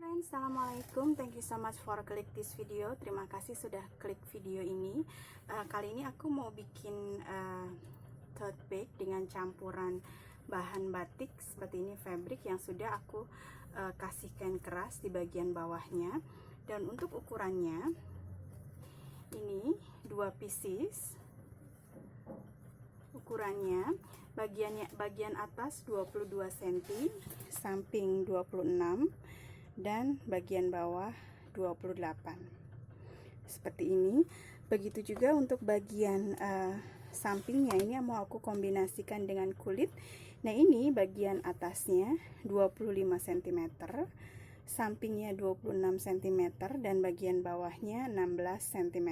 Friends, assalamualaikum. Thank you so much for click this video. Terima kasih sudah klik video ini. Kali ini aku mau bikin tote bag dengan campuran bahan batik seperti ini, fabric yang sudah aku kasih kain keras di bagian bawahnya. Dan untuk ukurannya ini 2 pieces. Ukurannya bagian atas 22 cm, samping 26, dan bagian bawah 28 seperti ini. Begitu juga untuk bagian sampingnya, ini mau aku kombinasikan dengan kulit. Nah, ini bagian atasnya 25 cm, sampingnya 26 cm, dan bagian bawahnya 16 cm.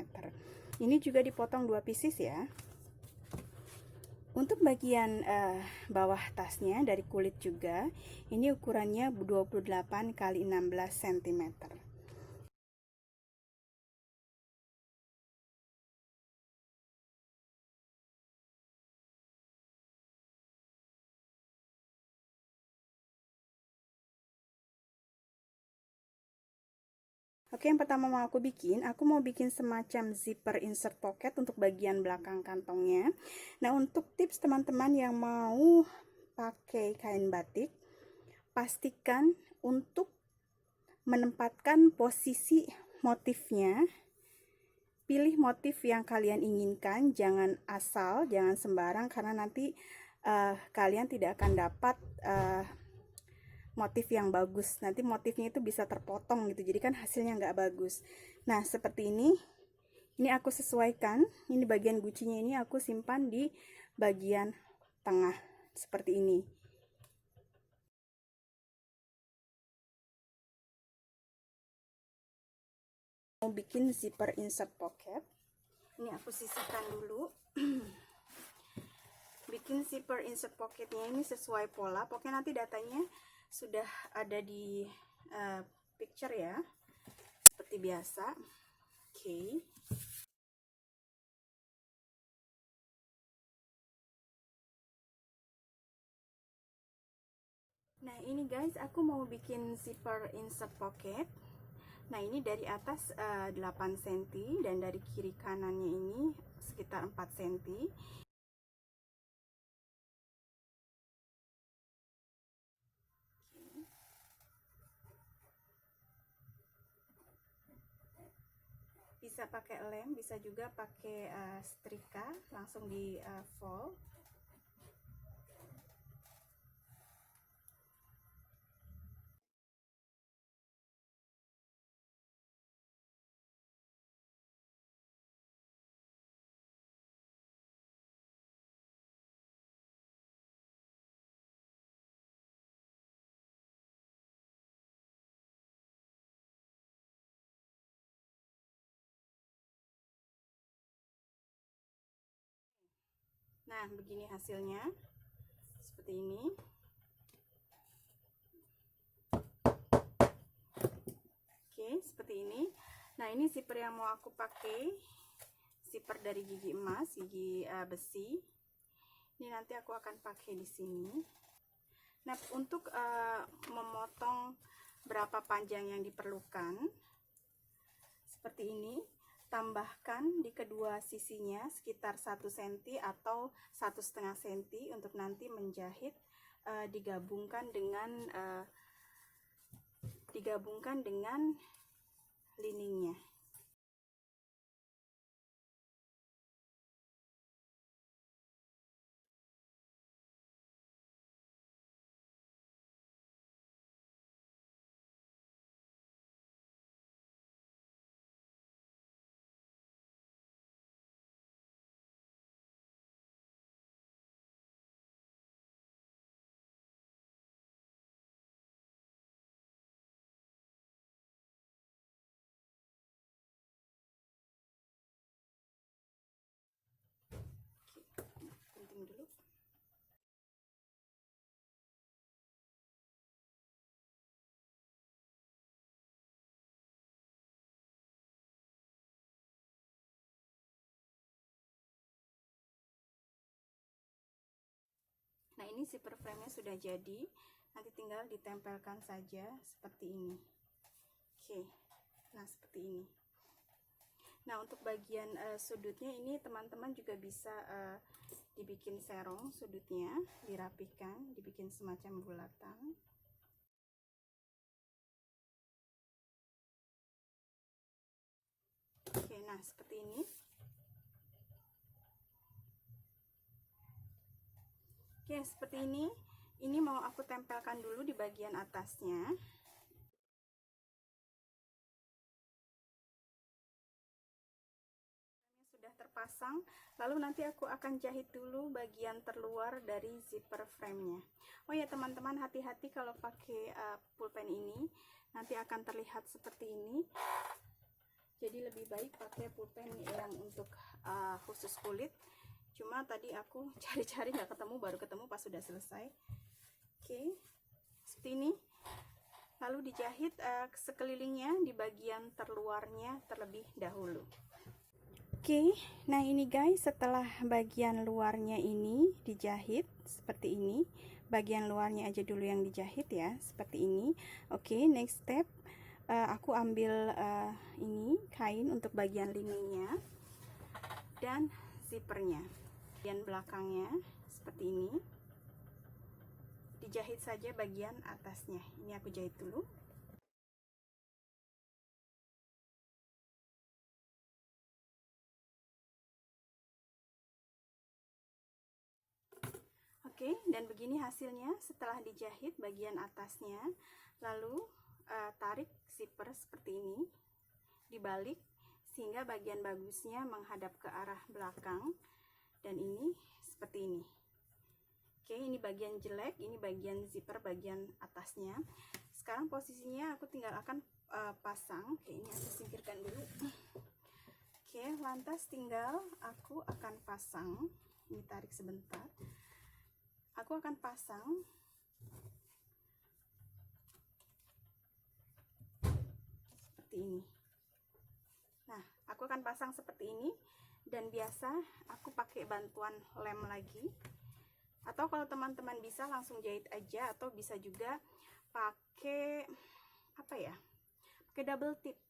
Ini juga dipotong 2 pieces ya. Untuk bagian bawah tasnya dari kulit juga, ini ukurannya 28 x 16 cm. Oke, yang pertama aku mau bikin semacam zipper insert pocket untuk bagian belakang kantongnya. Nah, untuk tips teman-teman yang mau pakai kain batik, pastikan untuk menempatkan posisi motifnya. Pilih motif yang kalian inginkan, jangan asal, jangan sembarang, karena nanti kalian tidak akan dapat motif yang bagus. Nanti motifnya itu bisa terpotong gitu, jadi kan hasilnya nggak bagus. Nah, seperti ini aku sesuaikan. Ini bagian gucinya, ini aku simpan di bagian tengah seperti ini. Mau bikin zipper insert pocket, ini aku sisihkan dulu. Bikin zipper insert pocketnya ini sesuai pola, pokoknya nanti datanya sudah ada di picture ya, seperti biasa. Oke. Nah, ini guys, aku mau bikin zipper insert pocket. Nah, ini dari atas 8 cm dan dari kiri kanannya ini sekitar 4 cm. Bisa pakai lem, bisa juga pakai setrika, langsung di fold. Nah, begini hasilnya, seperti ini. Oke, seperti ini. Nah, ini zipper yang mau aku pakai, zipper dari gigi emas, gigi besi. Ini nanti aku akan pakai di sini. Nah, untuk memotong berapa panjang yang diperlukan, seperti ini. Tambahkan di kedua sisinya sekitar 1 cm atau 1,5 cm untuk nanti menjahit, digabungkan dengan liningnya. Penting dulu. Nah, ini zipper frame-nya sudah jadi, nanti tinggal ditempelkan saja seperti ini. Oke, nah seperti ini. Nah, untuk bagian sudutnya ini teman-teman juga bisa dibikin serong sudutnya, dirapikan, dibikin semacam bulatan. Oke, nah seperti ini. Oke, seperti ini. Ini mau aku tempelkan dulu di bagian atasnya. Sudah terpasang, lalu nanti aku akan jahit dulu bagian terluar dari zipper frame-nya. Oh ya teman-teman, hati-hati kalau pakai pulpen ini, nanti akan terlihat seperti ini. Jadi lebih baik pakai pulpen yang untuk khusus kulit. Cuma tadi aku cari-cari nggak ketemu, baru ketemu pas sudah selesai. Oke, seperti ini. Lalu dijahit sekelilingnya di bagian terluarnya terlebih dahulu. Oke, nah ini guys, setelah bagian luarnya ini dijahit seperti ini, bagian luarnya aja dulu yang dijahit ya, seperti ini. Oke, next step, aku ambil ini kain untuk bagian liningnya dan zippernya, bagian belakangnya seperti ini. Dijahit saja bagian atasnya. Ini aku jahit dulu. Oke, dan begini hasilnya setelah dijahit bagian atasnya. Lalu tarik zipper seperti ini, dibalik sehingga bagian bagusnya menghadap ke arah belakang, dan ini seperti ini. Oke, ini bagian jelek, ini bagian zipper bagian atasnya. Sekarang posisinya aku tinggal akan pasang. Oke, ini aku singkirkan dulu. Oke, lantas tinggal aku akan pasang. Ini tarik sebentar. Aku akan pasang seperti ini. Nah, aku akan pasang seperti ini, dan biasa aku pakai bantuan lem lagi. Atau kalau teman-teman bisa langsung jahit aja, atau bisa juga pakai apa ya? Pakai double tip.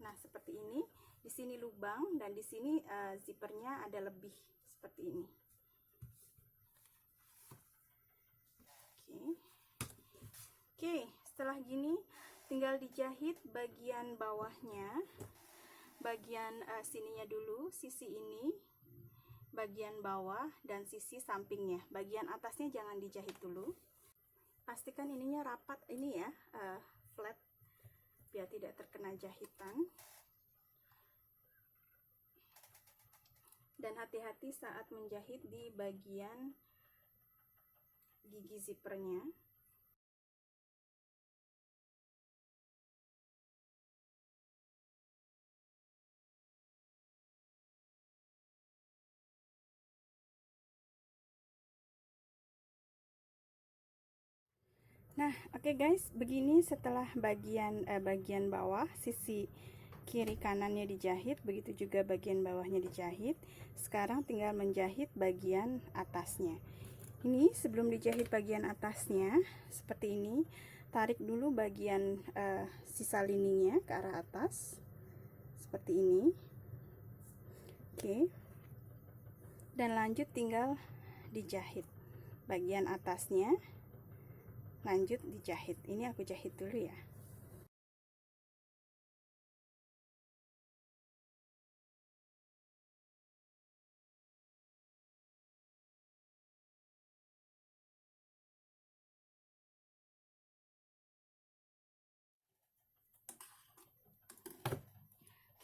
Nah, seperti ini. Di sini lubang dan di sini zippernya ada lebih seperti ini. Oke, setelah gini tinggal dijahit bagian bawahnya, bagian sininya dulu, sisi ini, bagian bawah dan sisi sampingnya. Bagian atasnya jangan dijahit dulu. Pastikan ininya rapat ini ya, flat, biar tidak terkena jahitan. Dan hati-hati saat menjahit di bagian gigi zippernya. Nah, oke guys, begini setelah bagian bawah, sisi kiri kanannya dijahit, begitu juga bagian bawahnya dijahit. Sekarang tinggal menjahit bagian atasnya. Ini sebelum dijahit bagian atasnya seperti ini, tarik dulu bagian sisa lininya ke arah atas seperti ini. Oke, dan lanjut tinggal dijahit bagian atasnya, lanjut dijahit. Ini aku jahit dulu ya.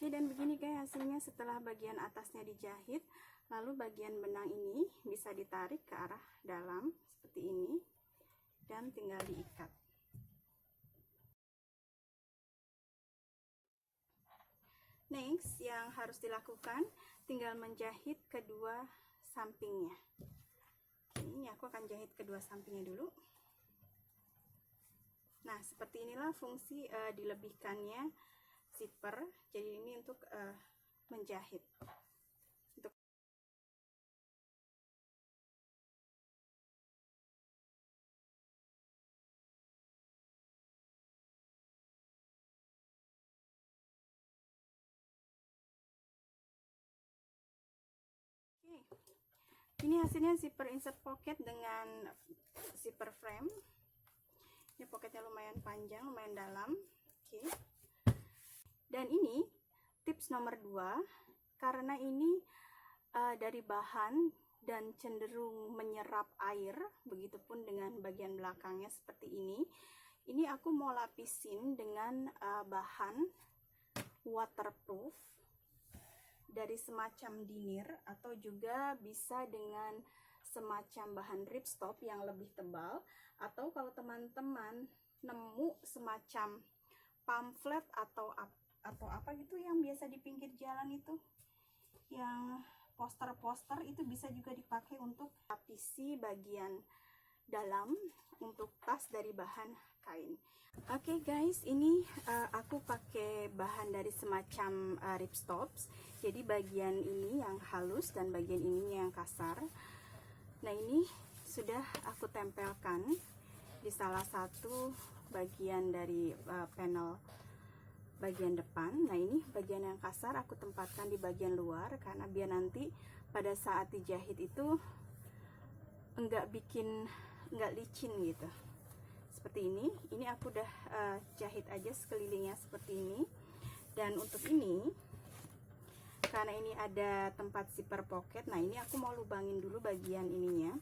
Oke, dan begini guys hasilnya setelah bagian atasnya dijahit. Lalu bagian benang ini bisa ditarik ke arah dalam seperti ini dan tinggal diikat. Next, yang harus dilakukan tinggal menjahit kedua sampingnya. Oke, ini aku akan jahit kedua sampingnya dulu. Nah, seperti inilah fungsi dilebihkannya zipper. Jadi ini untuk menjahit. Untuk ini hasilnya zipper insert pocket dengan zipper frame. Ini pocketnya lumayan panjang, lumayan dalam. Oke. Dan ini tips nomor 2, karena ini dari bahan dan cenderung menyerap air, begitupun dengan bagian belakangnya seperti ini. Ini aku mau lapisin dengan bahan waterproof dari semacam denier, atau juga bisa dengan semacam bahan ripstop yang lebih tebal, atau kalau teman-teman nemu semacam pamflet atau apa gitu yang biasa di pinggir jalan itu, yang poster-poster, itu bisa juga dipakai untuk lapisi bagian dalam untuk tas dari bahan kain. Oke guys, ini aku pakai bahan dari semacam ripstops. Jadi bagian ini yang halus dan bagian ini yang kasar. Nah, ini sudah aku tempelkan di salah satu bagian dari panel bagian depan. Nah, ini bagian yang kasar aku tempatkan di bagian luar, karena biar nanti pada saat dijahit itu enggak licin gitu. Seperti ini aku udah jahit aja sekelilingnya seperti ini. Dan untuk ini, karena ini ada tempat zipper pocket, nah ini aku mau lubangin dulu bagian ininya,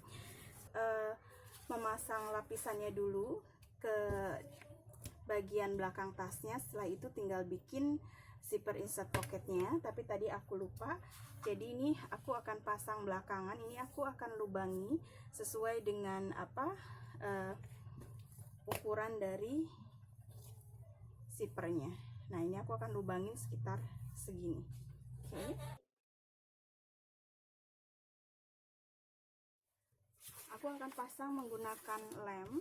memasang lapisannya dulu ke bagian belakang tasnya. Setelah itu tinggal bikin zipper insert pocketnya, tapi tadi aku lupa. Jadi ini aku akan pasang belakangan. Ini aku akan lubangi sesuai dengan ukuran dari zippernya. Nah, ini aku akan lubangin sekitar segini. Oke. Aku akan pasang menggunakan lem,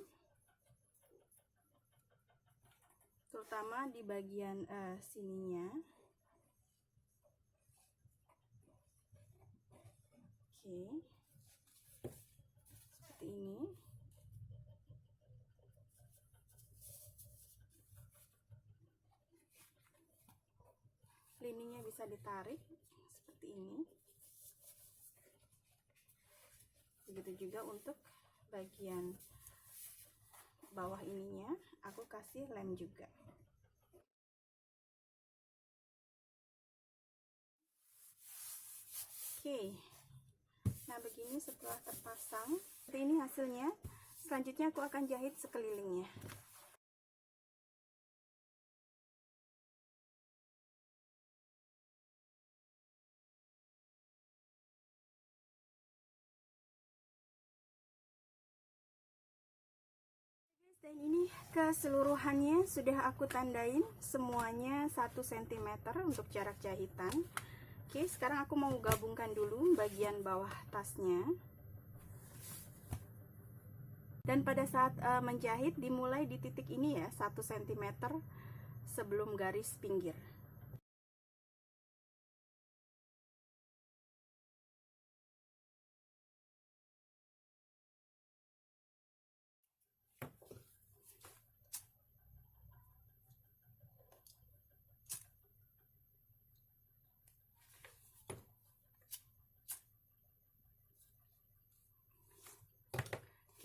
terutama di bagian sininya. Oke, seperti ini. Lininya bisa ditarik seperti ini. Begitu juga untuk bagian bawah ininya, aku kasih lem juga. Oke, nah begini setelah terpasang, seperti ini hasilnya. Selanjutnya aku akan jahit sekelilingnya. Dan ini keseluruhannya sudah aku tandain semuanya 1 cm untuk jarak jahitan. Oke, sekarang aku mau gabungkan dulu bagian bawah tasnya. Dan pada saat menjahit, dimulai di titik ini ya, 1 cm sebelum garis pinggir.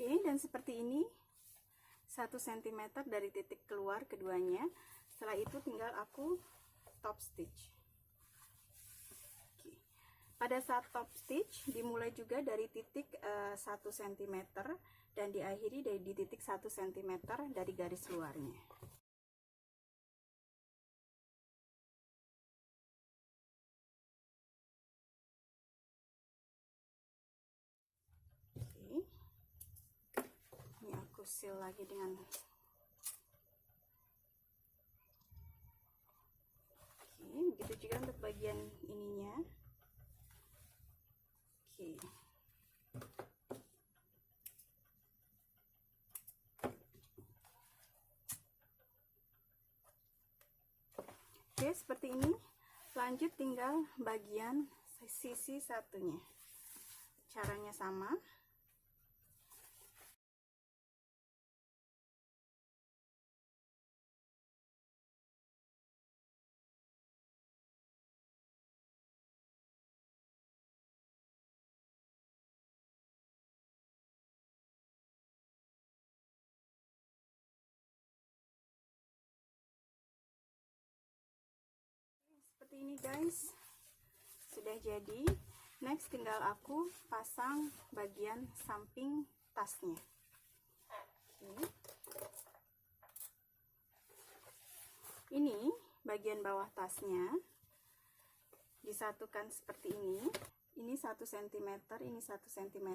Oke, dan seperti ini 1 cm dari titik keluar keduanya. Setelah itu tinggal aku top stitch. Oke. Pada saat top stitch dimulai juga dari titik 1 cm dan diakhiri di titik 1 cm dari garis luarnya. Ini aku seal lagi dengan begitu juga untuk bagian ininya. Oke. Oke, seperti ini. Lanjut tinggal bagian sisi satunya. Caranya sama. Seperti ini guys, sudah jadi. Next tinggal aku pasang bagian samping tasnya. Oke. Ini bagian bawah tasnya disatukan seperti ini. Ini 1 cm, ini 1 cm,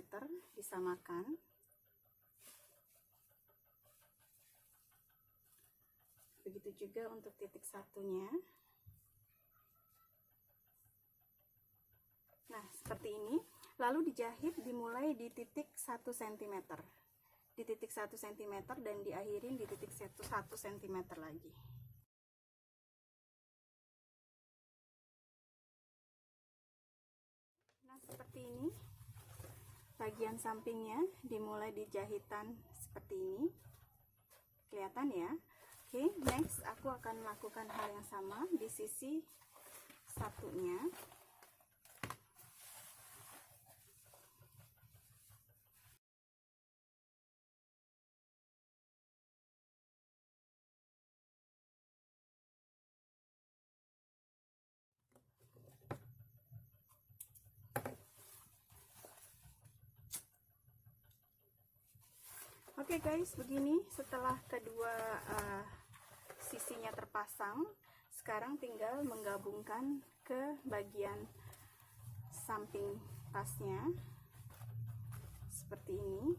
disamakan. Begitu juga untuk titik satunya. Nah, seperti ini. Lalu dijahit dimulai di titik 1 cm. Di titik 1 cm dan diakhirin di titik 1 cm lagi. Nah, seperti ini. Bagian sampingnya dimulai di jahitan seperti ini. Kelihatan ya? Oke, next aku akan melakukan hal yang sama di sisi satunya. Oke guys, begini setelah kedua sisinya terpasang, sekarang tinggal menggabungkan ke bagian samping tasnya seperti ini.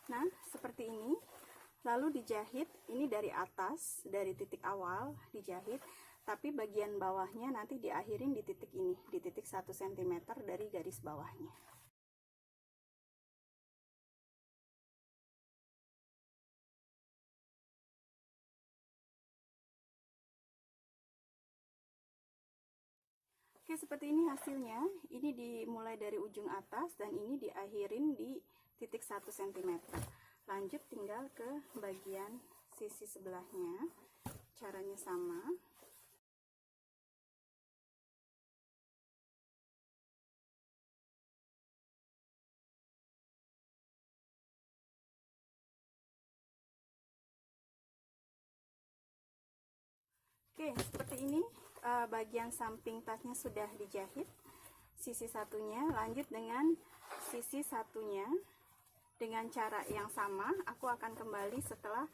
Nah, seperti ini. Lalu dijahit, ini dari atas, dari titik awal dijahit, tapi bagian bawahnya nanti diakhirin di titik ini, di titik 1 cm dari garis bawahnya. Oke, seperti ini hasilnya. Ini dimulai dari ujung atas dan ini diakhirin di titik 1 cm. Lanjut tinggal ke bagian sisi sebelahnya. Caranya sama. Oke, seperti ini. Bagian samping tasnya sudah dijahit sisi satunya. Lanjut dengan sisi satunya dengan cara yang sama. Aku akan kembali setelah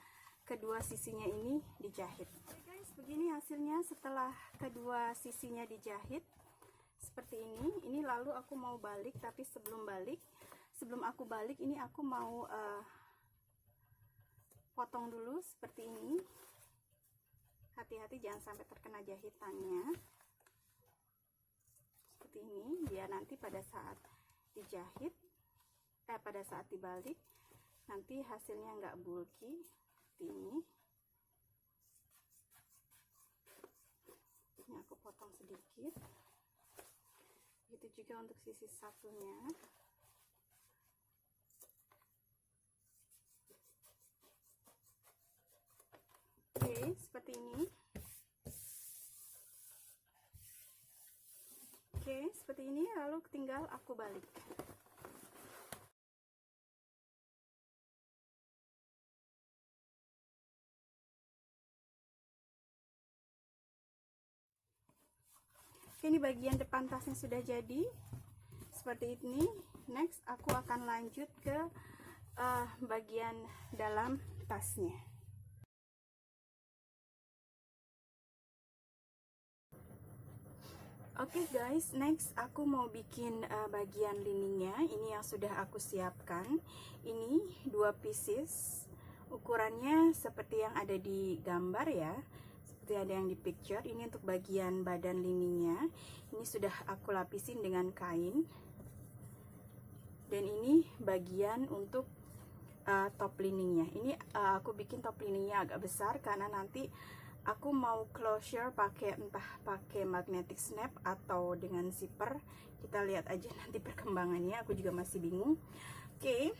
kedua sisinya ini dijahit. Oke guys, begini hasilnya setelah kedua sisinya dijahit seperti ini. Lalu aku mau balik, tapi sebelum aku balik ini aku mau potong dulu seperti ini. Hati-hati jangan sampai terkena jahitannya. Seperti ini, biar nanti pada saat dijahit, pada saat dibalik, nanti hasilnya nggak bulky. Seperti ini. Ini aku potong sedikit. Begitu juga untuk sisi satunya. Oke, seperti ini. Oke, seperti ini. Lalu tinggal aku balik. Oke, ini bagian depan tasnya sudah jadi. Seperti ini. Next, aku akan lanjut ke bagian dalam tasnya. Oke guys, next aku mau bikin bagian liningnya. Ini yang sudah aku siapkan. Ini 2 pieces ukurannya seperti yang ada di gambar ya, seperti ada yang di picture. Ini untuk bagian badan liningnya, ini sudah aku lapisin dengan kain. Dan ini bagian untuk top liningnya. Ini aku bikin top liningnya agak besar karena nanti aku mau closure pakai entah pakai magnetic snap atau dengan zipper. Kita lihat aja nanti perkembangannya, aku juga masih bingung. Oke.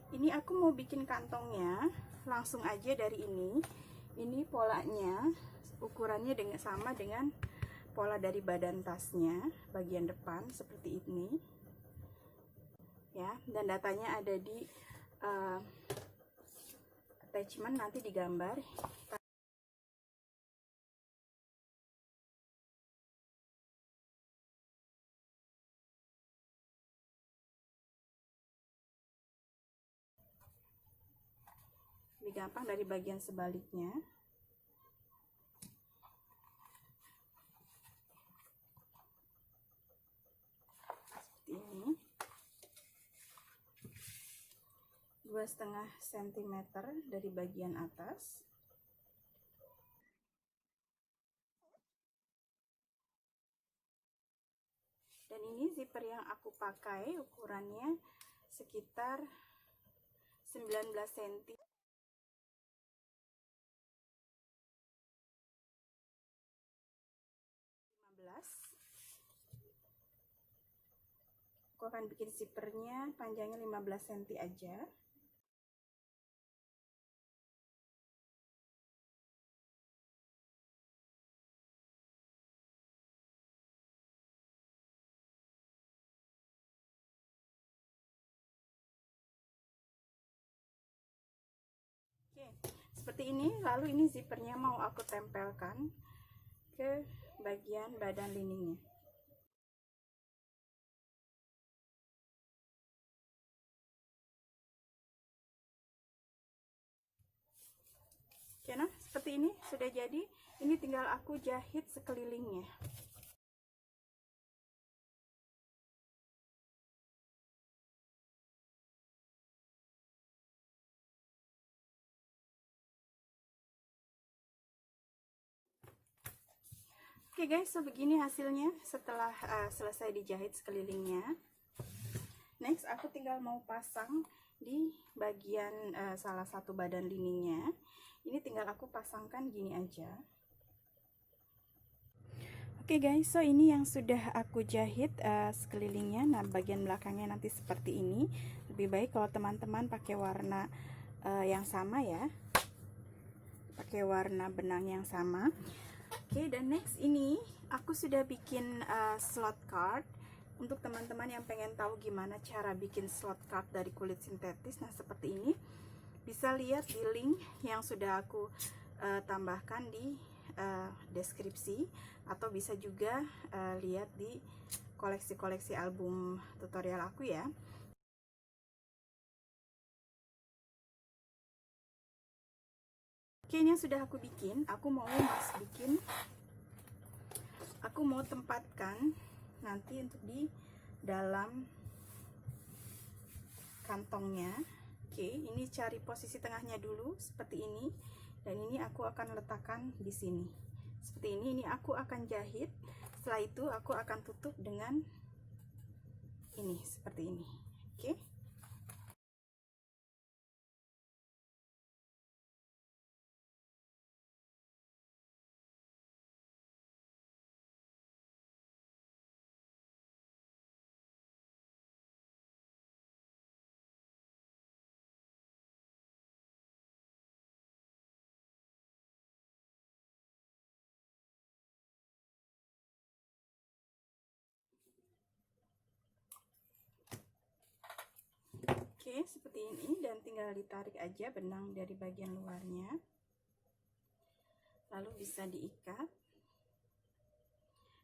Ini aku mau bikin kantongnya langsung aja dari ini. Ini polanya, ukurannya sama dengan pola dari badan tasnya, bagian depan seperti ini. Ya, dan datanya ada di attachment, nanti digambar. Lebih gampang dari bagian sebaliknya. Seperti ini. 2,5 cm dari bagian atas. Dan ini zipper yang aku pakai ukurannya sekitar 19 cm. Aku akan bikin zippernya panjangnya 15 cm aja. Oke, seperti ini. Lalu ini zippernya mau aku tempelkan ke bagian badan liningnya. Oke, nah seperti ini sudah jadi. Ini tinggal aku jahit sekelilingnya. Oke guys, so begini hasilnya setelah selesai dijahit sekelilingnya. Next, aku tinggal mau pasang di bagian salah satu badan liningnya. Ini tinggal aku pasangkan gini aja. Oke guys, so ini yang sudah aku jahit sekelilingnya. Nah, bagian belakangnya nanti seperti ini. Lebih baik kalau teman-teman pakai warna yang sama ya, pakai warna benang yang sama. Oke, dan next ini aku sudah bikin slot card. Untuk teman-teman yang pengen tahu gimana cara bikin slot card dari kulit sintetis, nah seperti ini, bisa lihat di link yang sudah aku tambahkan di deskripsi, atau bisa juga lihat di koleksi-koleksi album tutorial aku ya. Oke, ini yang sudah aku bikin. Aku mau tempatkan nanti untuk di dalam kantongnya. Oke, ini cari posisi tengahnya dulu seperti ini, dan ini aku akan letakkan di sini seperti ini. Ini aku akan jahit. Setelah itu aku akan tutup dengan ini seperti ini. Oke. Oke, seperti ini, dan tinggal ditarik aja benang dari bagian luarnya, lalu bisa diikat.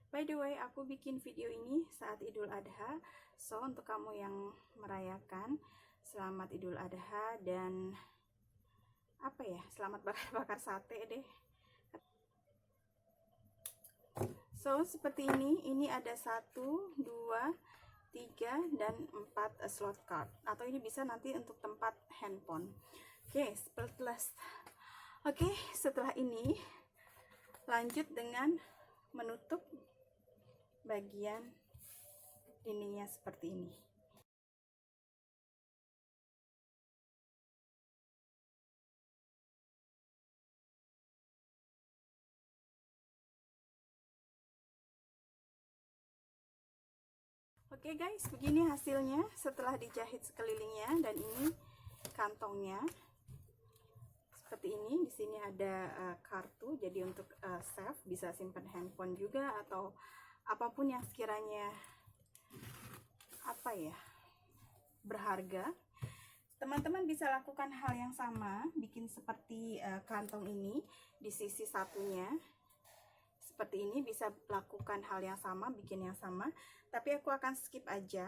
By the way, aku bikin video ini saat Idul Adha, so untuk kamu yang merayakan, selamat Idul Adha, dan apa ya, selamat bakar-bakar sate deh. So seperti ini ada 1, 2, 3, dan 4 slot card, atau ini bisa nanti untuk tempat handphone. Setelah ini lanjut dengan menutup bagian ininya seperti ini. Oke guys, begini hasilnya setelah dijahit sekelilingnya, dan ini kantongnya seperti ini. Di sini ada kartu, jadi untuk save, bisa simpan handphone juga atau apapun yang sekiranya berharga. Teman-teman bisa lakukan hal yang sama, bikin seperti kantong ini di sisi satunya. Seperti ini, bisa lakukan hal yang sama, bikin yang sama, tapi aku akan skip aja.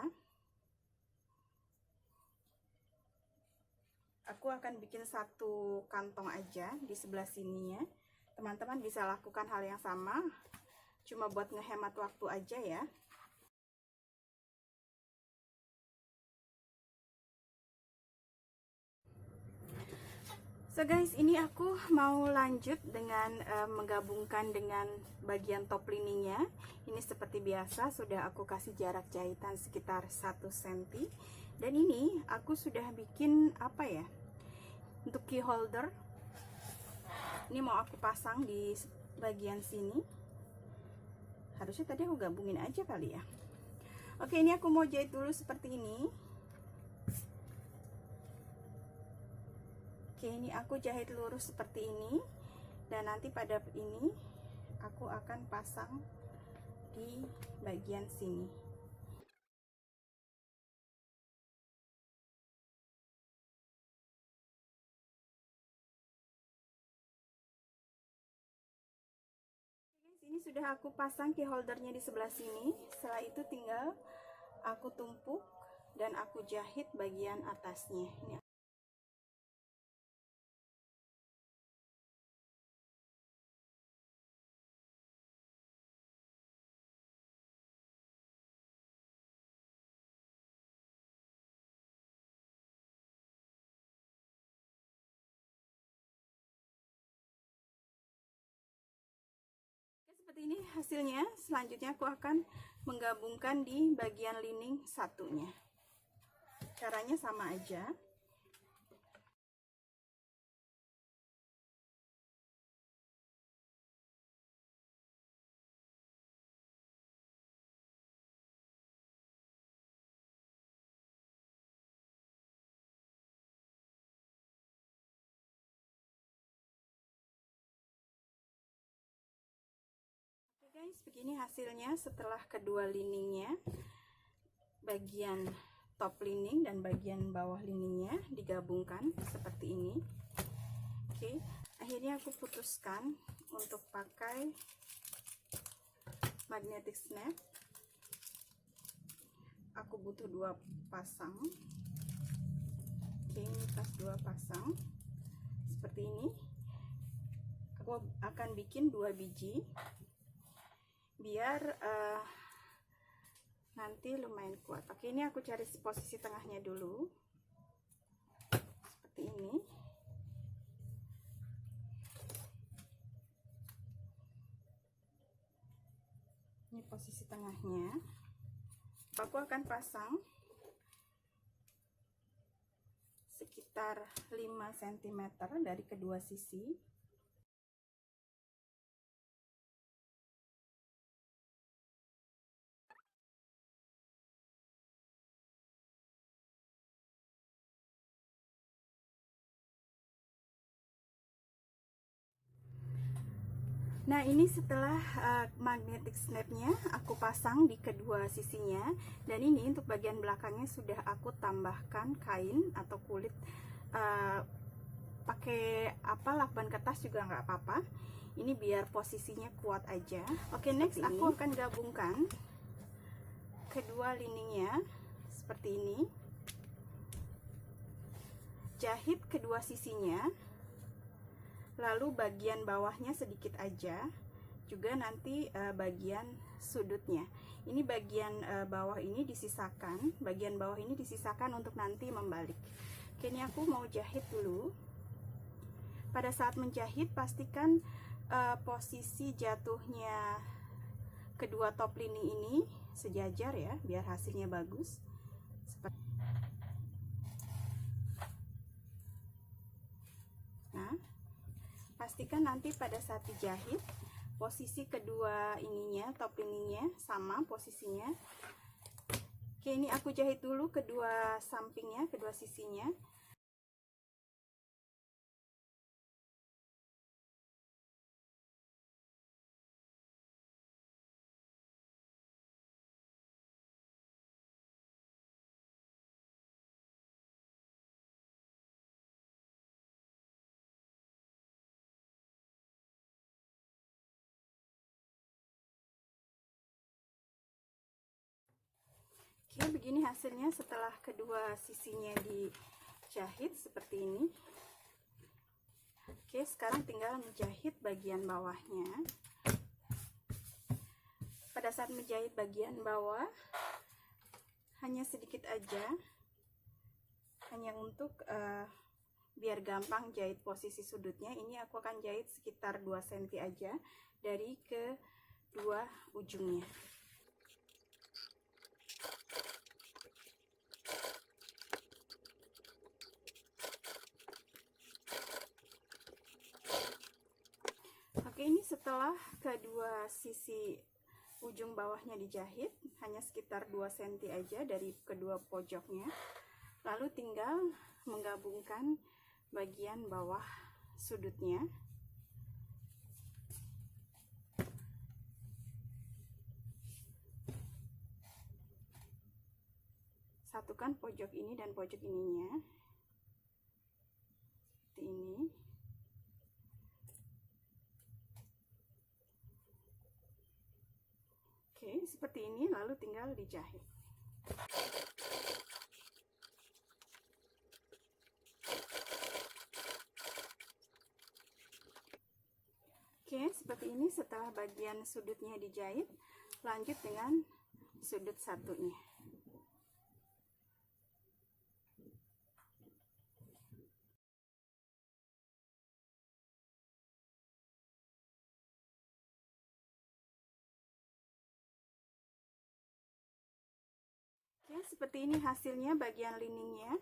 Aku akan bikin satu kantong aja di sebelah sininya. Teman-teman bisa lakukan hal yang sama, cuma buat ngehemat waktu aja ya. So guys, ini aku mau lanjut dengan menggabungkan dengan bagian top liningnya. Ini seperti biasa sudah aku kasih jarak jahitan sekitar 1 cm. Dan ini aku sudah bikin untuk key holder. Ini mau aku pasang di bagian sini. Harusnya tadi aku gabungin aja kali ya. Oke, ini aku mau jahit dulu seperti ini. Oke, ini aku jahit lurus seperti ini, dan nanti pada ini aku akan pasang di bagian sini. Ini sudah aku pasang key holdernya di sebelah sini. Setelah itu tinggal aku tumpuk dan aku jahit bagian atasnya. Ini seperti ini hasilnya. Selanjutnya aku akan menggabungkan di bagian lining satunya. Caranya sama aja. Guys, begini hasilnya setelah kedua liningnya, bagian top lining dan bagian bawah liningnya digabungkan seperti ini. Oke, akhirnya aku putuskan untuk pakai magnetic snap. Aku butuh 2 pasang. Oke, ini pas 2 pasang seperti ini. Aku akan bikin 2 biji biar nanti lumayan kuat. Oke, ini aku cari posisi tengahnya dulu seperti ini. Ini posisi tengahnya. Aku akan pasang sekitar 5 cm dari kedua sisi. Nah, ini setelah magnetic snapnya aku pasang di kedua sisinya, dan ini untuk bagian belakangnya sudah aku tambahkan kain atau kulit, pakai lakban kertas juga nggak apa-apa. Ini biar posisinya kuat aja. Oke, next aku akan gabungkan kedua liningnya seperti ini. Jahit kedua sisinya, lalu bagian bawahnya sedikit aja, juga nanti bagian sudutnya. Ini bagian bawah ini disisakan, bagian bawah ini disisakan untuk nanti membalik. Oke, ini aku mau jahit dulu. pada saat menjahit pastikan posisi jatuhnya kedua top lini ini sejajar ya, biar hasilnya bagus. Nah, pastikan nanti pada saat dijahit posisi kedua ininya, top lininya sama posisinya. Oke, ini aku jahit dulu kedua sampingnya, kedua sisinya. Oke, begini hasilnya setelah kedua sisinya dijahit seperti ini. Oke, sekarang tinggal menjahit bagian bawahnya. Pada saat menjahit bagian bawah, hanya sedikit aja, hanya untuk biar gampang jahit posisi sudutnya. Ini aku akan jahit sekitar 2 cm aja dari kedua ujungnya. Oke, ini setelah kedua sisi ujung bawahnya dijahit, hanya sekitar 2 cm aja dari kedua pojoknya. Lalu tinggal menggabungkan bagian bawah sudutnya. Satukan pojok ini dan pojok ininya. Seperti ini. Oke, seperti ini, lalu tinggal dijahit. Oke, seperti ini setelah bagian sudutnya dijahit, lanjut dengan sudut satunya. Oke, seperti ini hasilnya bagian liningnya.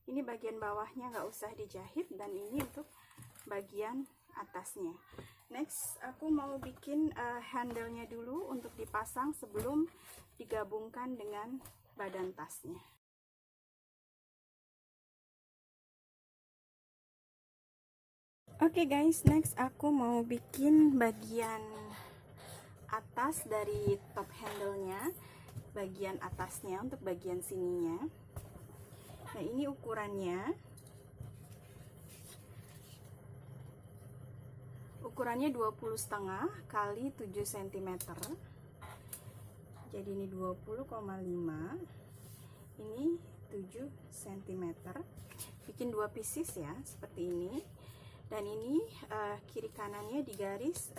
Ini bagian bawahnya nggak usah dijahit, dan ini untuk bagian atasnya. Next, aku mau bikin handle-nya dulu untuk dipasang sebelum digabungkan dengan badan tasnya. Oke guys, next aku mau bikin bagian atas dari top handle-nya, bagian atasnya untuk bagian sininya. Nah, ini ukurannya 20,5 kali 7 cm. Jadi ini 20,5, ini 7 cm. Bikin 2 pieces ya, seperti ini. Dan ini kiri kanannya digaris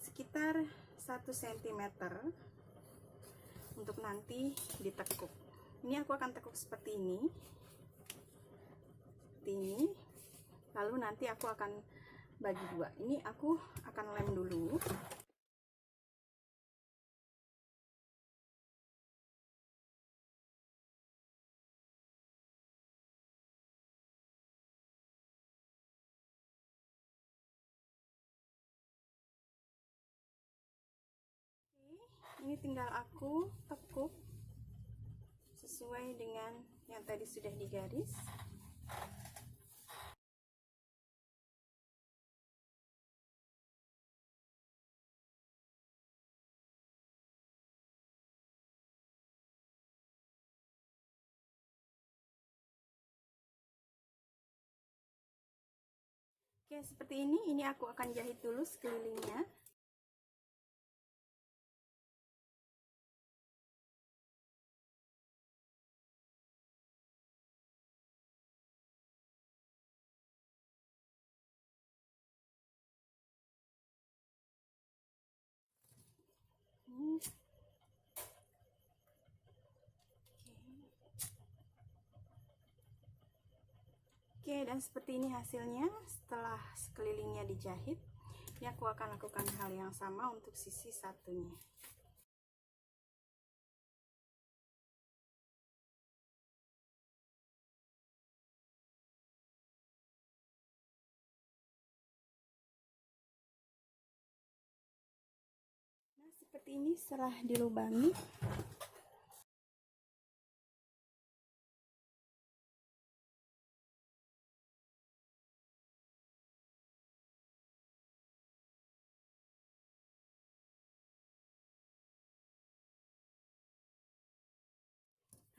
sekitar 1 cm untuk nanti ditekuk. Ini aku akan tekuk seperti ini. Seperti ini. Lalu nanti aku akan bagi dua. Ini aku akan lem dulu. Ini tinggal aku tekuk sesuai dengan yang tadi sudah digaris. Oke, seperti ini. Ini aku akan jahit dulu sekelilingnya. Oke, Oke, dan seperti ini hasilnya setelah sekelilingnya dijahit. Ini aku akan lakukan hal yang sama untuk sisi satunya. Nah, seperti ini setelah dilubangi.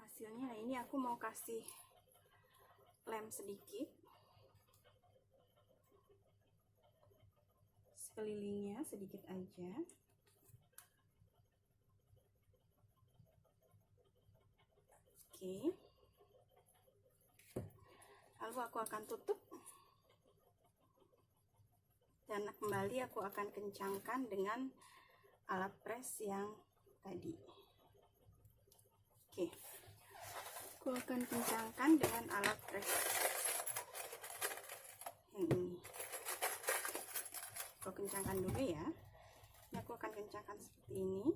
Hasilnya, nah ini aku mau kasih lem sedikit sekelilingnya, sedikit aja. Oke, lalu aku akan tutup dan kembali aku akan kencangkan dengan alat press yang tadi. Oke, aku akan kencangkan dengan alat press yang ini. Aku kencangkan dulu ya. Ini aku akan kencangkan seperti ini,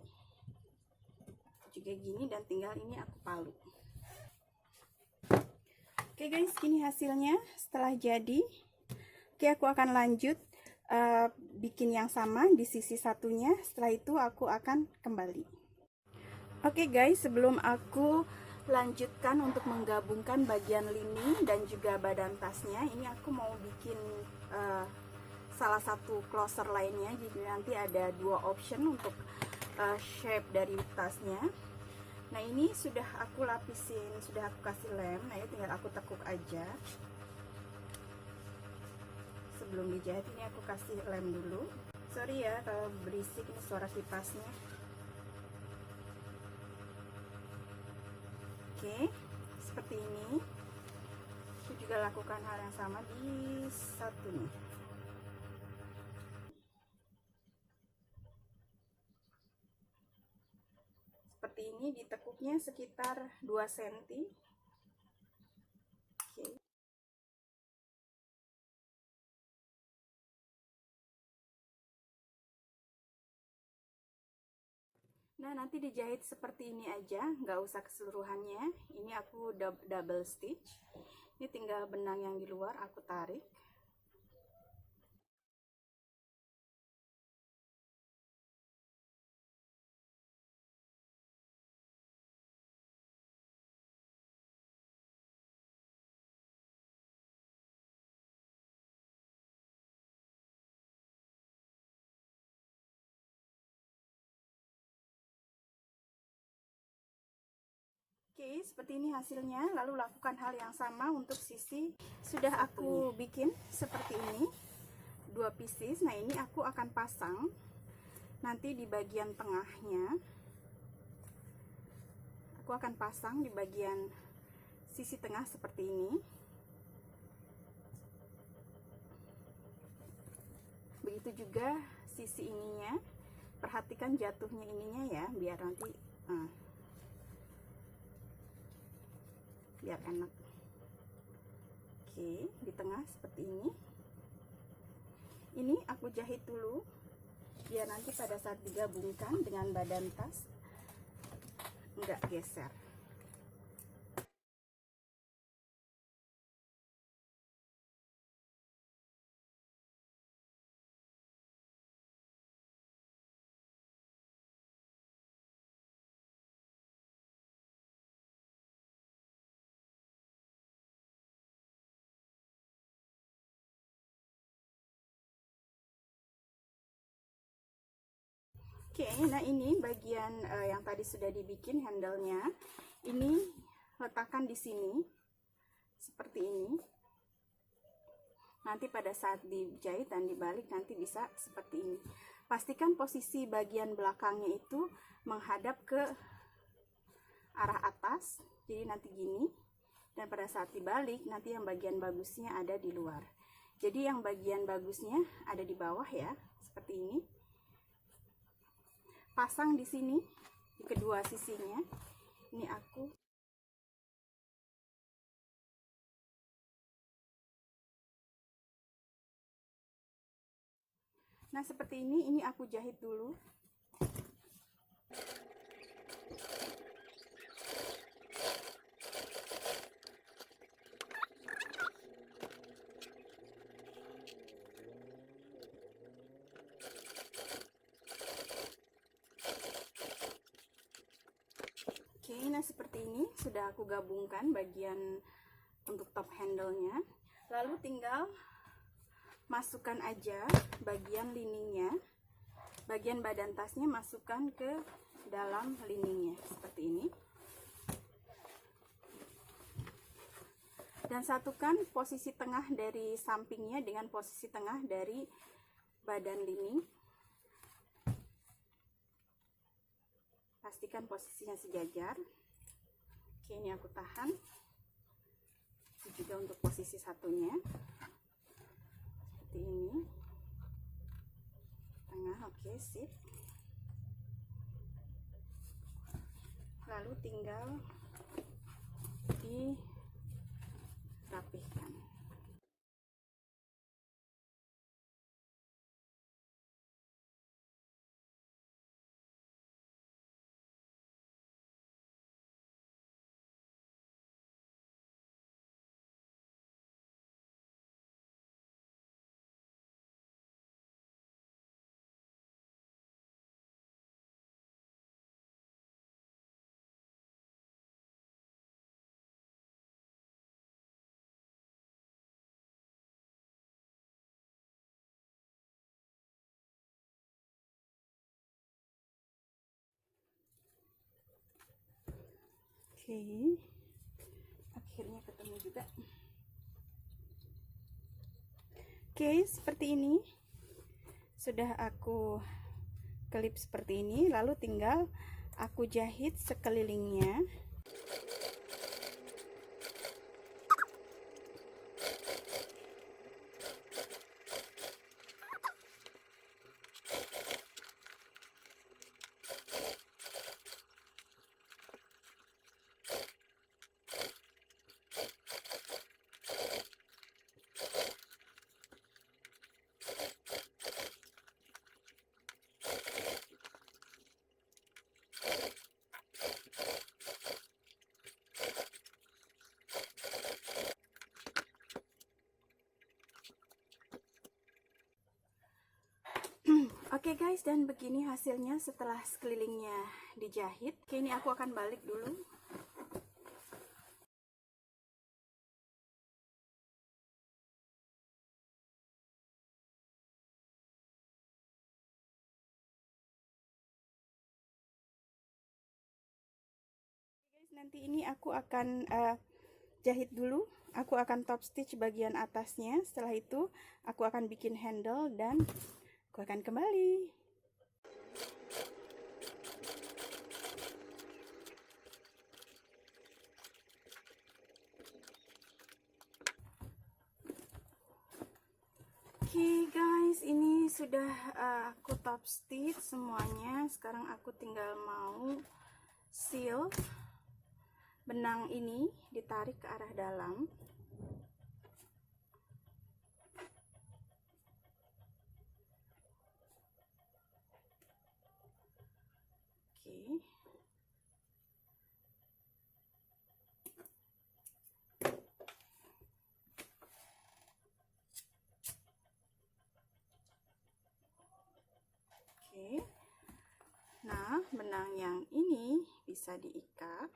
juga gini, dan tinggal ini aku palu. Oke guys, gini hasilnya setelah jadi. Oke, aku akan lanjut bikin yang sama di sisi satunya. Setelah itu aku akan kembali. Oke guys, sebelum aku lanjutkan untuk menggabungkan bagian lining dan juga badan tasnya, ini aku mau bikin salah satu closer lainnya. Jadi nanti ada dua option untuk shape dari tasnya. Nah, ini sudah aku lapisin, sudah aku kasih lem. Nah, ini tinggal aku tekuk aja. Sebelum dijahit ini aku kasih lem dulu. Sorry ya kalau berisik, ini suara kipasnya. Oke, seperti ini. Aku juga lakukan hal yang sama di satunya. Seperti ini, ditekuknya sekitar 2 cm. Oke. Nah, nanti dijahit seperti ini aja, nggak usah keseluruhannya. Ini aku double stitch. Ini tinggal benang yang di luar aku tarik. Oke, seperti ini hasilnya. Lalu lakukan hal yang sama untuk sisi sudah aku bikin seperti ini, 2 pieces. Nah, ini aku akan pasang nanti di bagian tengahnya. Aku akan pasang di bagian sisi tengah seperti ini. Begitu juga sisi ininya. Perhatikan jatuhnya ininya ya, biar nanti biar enak. Oke, di tengah seperti ini. Ini aku jahit dulu biar nanti pada saat digabungkan dengan badan tas enggak geser. Oke, nah ini bagian yang tadi sudah dibikin handle-nya. Ini letakkan di sini seperti ini. Nanti pada saat dijahit dan dibalik nanti bisa seperti ini. Pastikan posisi bagian belakangnya itu menghadap ke arah atas. Jadi nanti gini. Dan pada saat dibalik nanti yang bagian bagusnya ada di luar. Jadi yang bagian bagusnya ada di bawah ya, seperti ini. Pasang di sini di kedua sisinya. Ini aku Nah, seperti ini aku jahit dulu. Oke, nah seperti ini sudah aku gabungkan bagian untuk top handle-nya. Lalu tinggal masukkan aja bagian liningnya, bagian badan tasnya masukkan ke dalam liningnya seperti ini. Dan satukan posisi tengah dari sampingnya dengan posisi tengah dari badan lining. Pastikan posisinya sejajar. Oke, ini aku tahan. Ini juga untuk posisi satunya. Seperti ini. Tengah, oke, sip. Lalu tinggal dirapihkan. Oke, akhirnya ketemu juga. Oke, seperti ini sudah aku kelip seperti ini, lalu tinggal aku jahit sekelilingnya. Oke guys, dan begini hasilnya setelah sekelilingnya dijahit. Oke, ini aku akan balik dulu. Guys, nanti ini aku akan jahit dulu. Aku akan top stitch bagian atasnya. Setelah itu aku akan bikin handle dan aku akan kembali. Oke guys, ini sudah aku top stitch semuanya. Sekarang aku tinggal mau seal. Benang ini ditarik ke arah dalam. Oke. Oke. Nah, benang yang ini bisa diikat.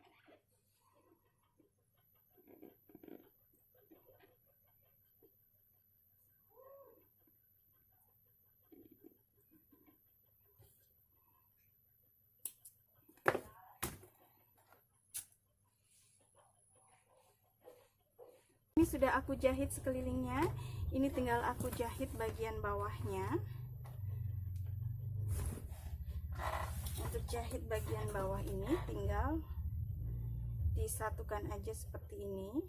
Ini sudah aku jahit sekelilingnya. Ini tinggal aku jahit bagian bawahnya. Untuk jahit bagian bawah ini tinggal disatukan aja seperti ini.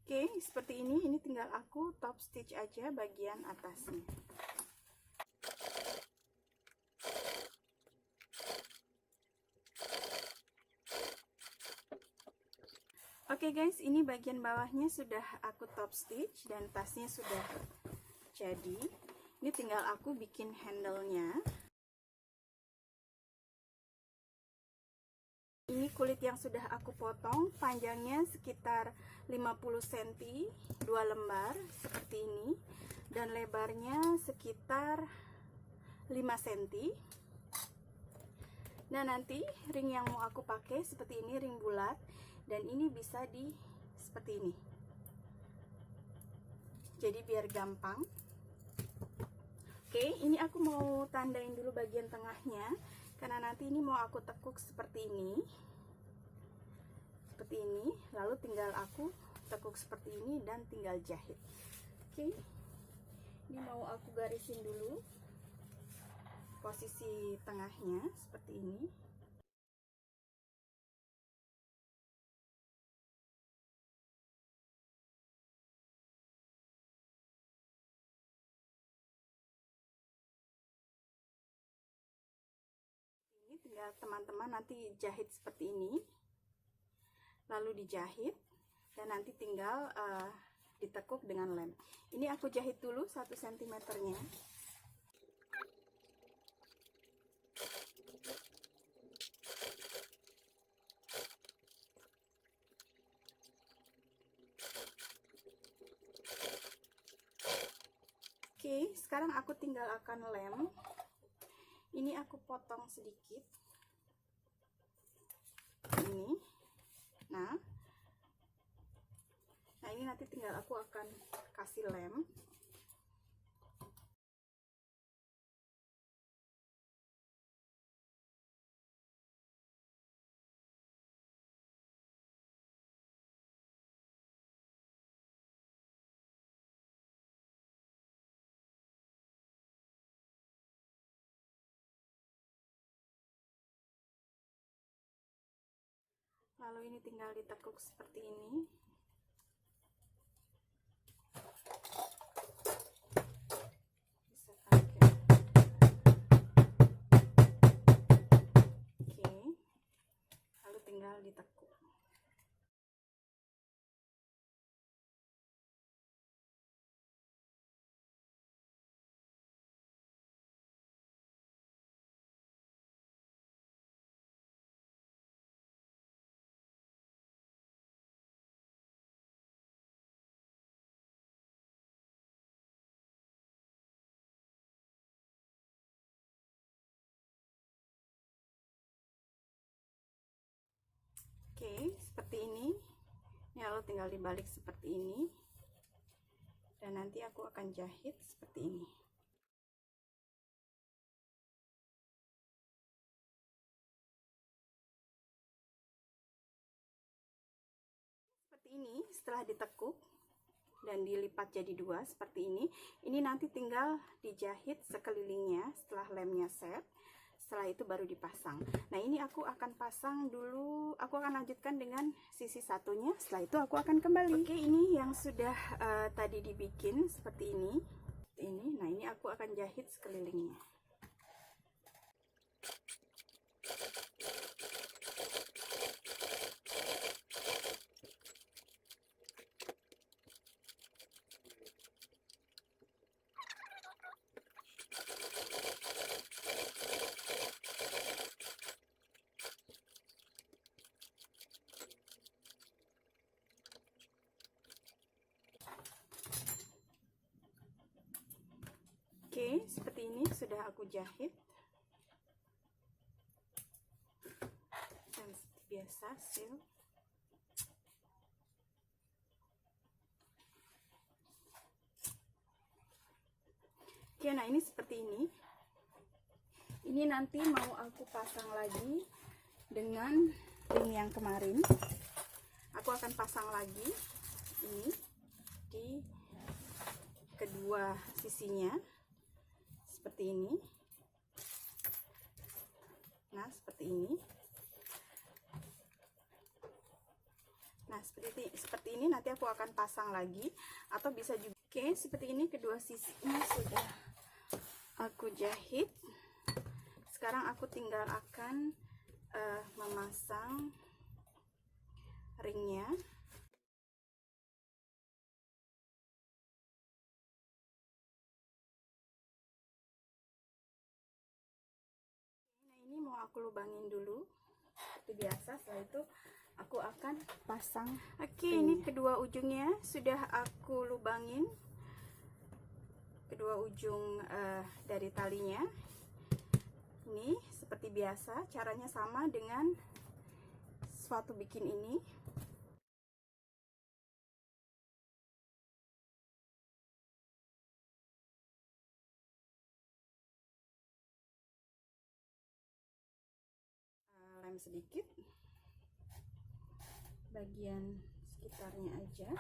Oke, seperti ini. Ini tinggal aku top stitch aja bagian atasnya. Oke guys, ini bagian bawahnya sudah aku top stitch dan tasnya sudah jadi. Ini tinggal aku bikin handle-nya. Ini kulit yang sudah aku potong, panjangnya sekitar 50 cm, 2 lembar seperti ini, dan lebarnya sekitar 5 cm. Nah, nanti ring yang mau aku pakai seperti ini, ring bulat, dan ini bisa seperti ini. Jadi biar gampang. Oke, ini aku mau tandain dulu bagian tengahnya, karena nanti ini mau aku tekuk seperti ini. Seperti ini, lalu tinggal aku tekuk seperti ini dan tinggal jahit. Oke, ini mau aku garisin dulu posisi tengahnya seperti ini. Ini tinggal teman-teman nanti jahit seperti ini, lalu dijahit dan nanti tinggal ditekuk dengan lem. Ini aku jahit dulu 1 cm-nya. Oke, sekarang aku tinggal akan lem. Ini aku potong sedikit. Ini. Nah, ini nanti tinggal aku akan kasih lem. Lalu ini tinggal ditekuk seperti ini. Bisa pakai. Oke. Lalu tinggal ditekuk. Oke, seperti ini. Ya, lalu tinggal dibalik seperti ini. Dan nanti aku akan jahit seperti ini. Seperti ini, setelah ditekuk dan dilipat jadi 2 seperti ini nanti tinggal dijahit sekelilingnya setelah lemnya set. Setelah itu baru dipasang. Nah, ini aku akan pasang dulu, aku akan lanjutkan dengan sisi satunya. Setelah itu aku akan kembali. Oke, ini yang sudah tadi dibikin seperti ini. Nah, ini aku akan jahit sekelilingnya. Oke, seperti ini sudah aku jahit. Dan seperti biasa, seal. Oke, nah ini seperti ini. Ini nanti mau aku pasang lagi dengan ring yang kemarin. Aku akan pasang lagi ini di kedua sisinya. Seperti ini. Nah, seperti ini. Nah, seperti ini nanti aku akan pasang lagi, atau bisa juga. Oke, seperti ini kedua sisinya sudah aku jahit. Sekarang aku tinggal akan memasang ringnya. aku lubangin dulu seperti biasa. Setelah itu aku akan pasang. Oke, ini kedua ujungnya sudah aku lubangin, kedua ujung dari talinya. Ini seperti biasa, caranya sama dengan sepatu bikin ini. Lem sedikit bagian sekitarnya aja,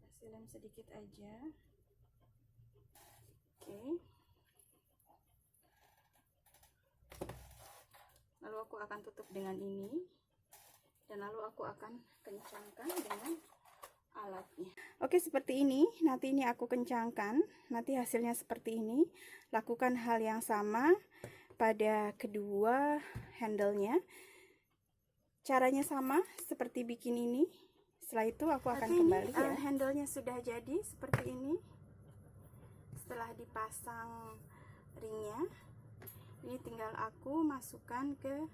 kasih lem sedikit aja. Oke, lalu aku akan tutup dengan ini, dan lalu aku akan kencangkan dengan alatnya. Oke, seperti ini. Nanti ini aku kencangkan, nanti hasilnya seperti ini. Lakukan hal yang sama pada kedua handle-nya. Caranya sama seperti bikin ini. Setelah itu aku akan kembali ya. Handle-nya sudah jadi seperti ini. Setelah dipasang ringnya, ini tinggal aku masukkan ke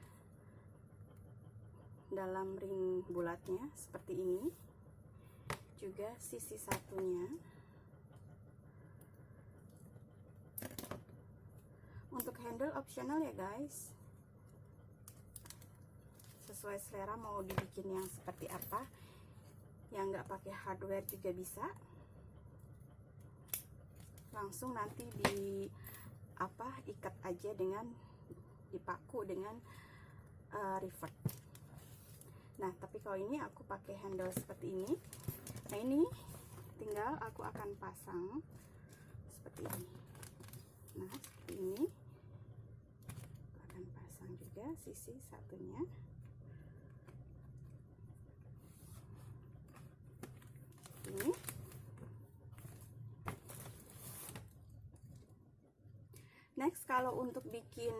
dalam ring bulatnya seperti ini. Juga sisi satunya. Untuk handle optional ya guys, sesuai selera mau dibikin yang seperti apa. Yang nggak pakai hardware juga bisa, langsung nanti ikat aja dengan dipaku dengan rivet. Nah, tapi kalau ini aku pakai handle seperti ini. Nah, ini tinggal aku akan pasang seperti ini. Nah, seperti ini aku akan pasang juga sisi satunya. Ini next, kalau untuk bikin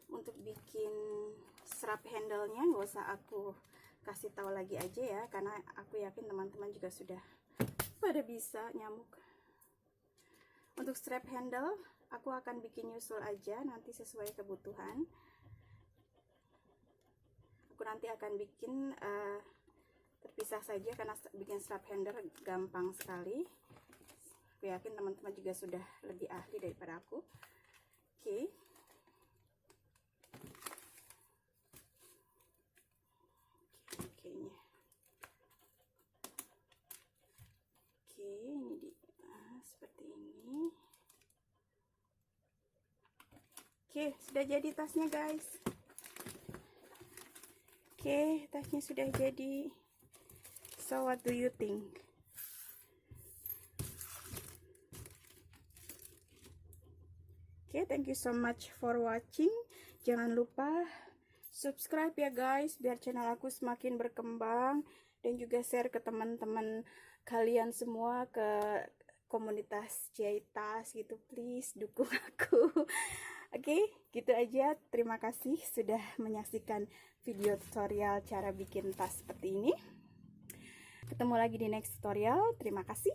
untuk bikin strap handle-nya nggak usah aku kasih tahu lagi aja ya, karena aku yakin teman-teman juga sudah pada bisa nyamuk. Untuk strap handle aku akan bikin nyusul aja nanti sesuai kebutuhan. Aku nanti akan bikin terpisah saja karena bikin strap handle gampang sekali. Aku yakin teman-teman juga sudah lebih ahli daripada aku. Oke. Ini seperti ini. Oke, sudah jadi tasnya guys. Oke, tasnya sudah jadi. So what do you think? Oke, thank you so much for watching. Jangan lupa subscribe ya guys, biar channel aku semakin berkembang, dan juga share ke teman-teman kalian semua, ke komunitas jahit tas gitu. Please dukung aku. Oke, gitu aja. Terima kasih sudah menyaksikan video tutorial cara bikin tas seperti ini. Ketemu lagi di next tutorial. Terima kasih.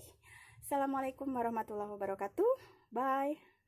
Assalamualaikum warahmatullahi wabarakatuh. Bye.